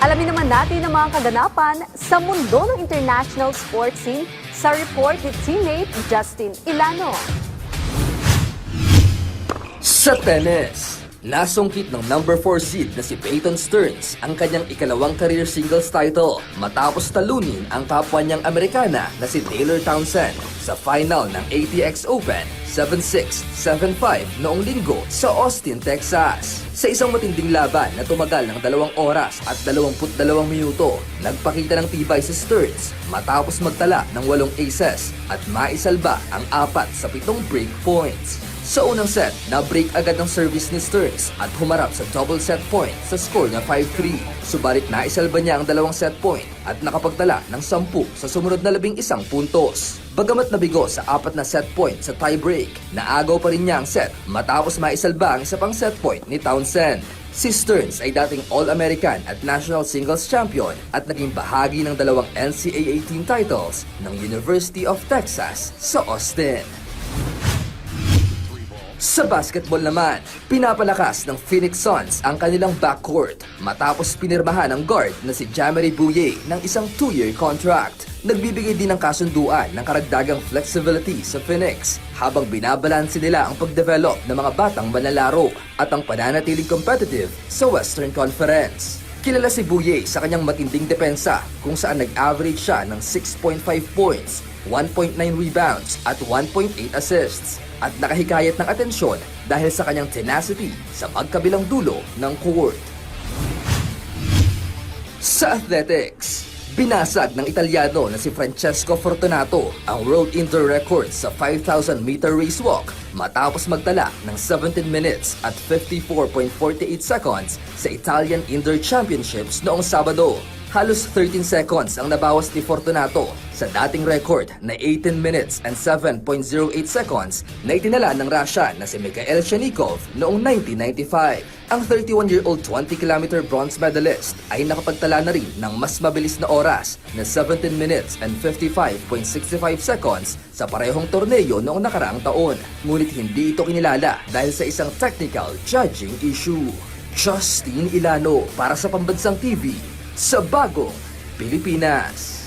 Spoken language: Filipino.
Alamin naman natin ang mga kaganapan sa mundo ng international sports scene sa report ni teammate Justin Ilano. Sa tennis, nasungkit ng number 4 seed na si Peyton Stearns ang kanyang ikalawang career singles title matapos talunin ang kapwa niyang Amerikana na si Taylor Townsend sa final ng ATX Open 7-6, 7-5 noong linggo sa Austin, Texas. Sa isang matinding laban na tumagal ng 2 oras at 22 minuto, nagpakita ng tibay si Stearns matapos magtala ng 8 aces at maisalba ang 4 sa 7 break points. Sa unang set, na-break agad ng service ni Stearns at humarap sa double set point sa score na 5-3. Subalit naisalba niya ang 2 set point at nakapagtala ng 10 sa sumunod na 11 puntos. Bagamat nabigo sa 4 na set point sa tie-break, naagaw pa rin niya ang set matapos maisalba ang isa pang set point ni Townsend. Si Stearns ay dating All-American at National Singles Champion at naging bahagi ng 2 NCAA team titles ng University of Texas sa Austin. Sa basketball naman, pinapalakas ng Phoenix Suns ang kanilang backcourt matapos pinirmahan ng guard na si Jamery Bouye ng isang 2-year contract. Nagbibigay din ng kasunduan ng karagdagang flexibility sa Phoenix habang binabalanse nila ang pagdevelop ng mga batang manlalaro at ang pananatiling competitive sa Western Conference. Kilala si Bouye sa kanyang matinding depensa kung saan nag-average siya ng 6.5 points, 1.9 rebounds at 1.8 assists at nakahikayat ng atensyon dahil sa kanyang tenacity sa magkabilang dulo ng court. Sa athletics, binasag ng Italyano na si Francesco Fortunato ang world indoor record sa 5,000 meter race walk matapos magtala ng 17 minutes at 54.48 seconds sa Italian Indoor Championships noong Sabado. Halos 13 seconds ang nabawas ni Fortunato sa dating record na 18 minutes and 7.08 seconds na itinala ng Russia na si Mikhail Shchenikov noong 1995. Ang 31-year-old 20-kilometer bronze medalist ay nakapagtala na rin ng mas mabilis na oras na 17 minutes and 55.65 seconds sa parehong torneo noong nakaraang taon. Ngunit hindi ito kinilala dahil sa isang technical judging issue. Justin Ilano para sa Pambansang TV sa Bagong Pilipinas.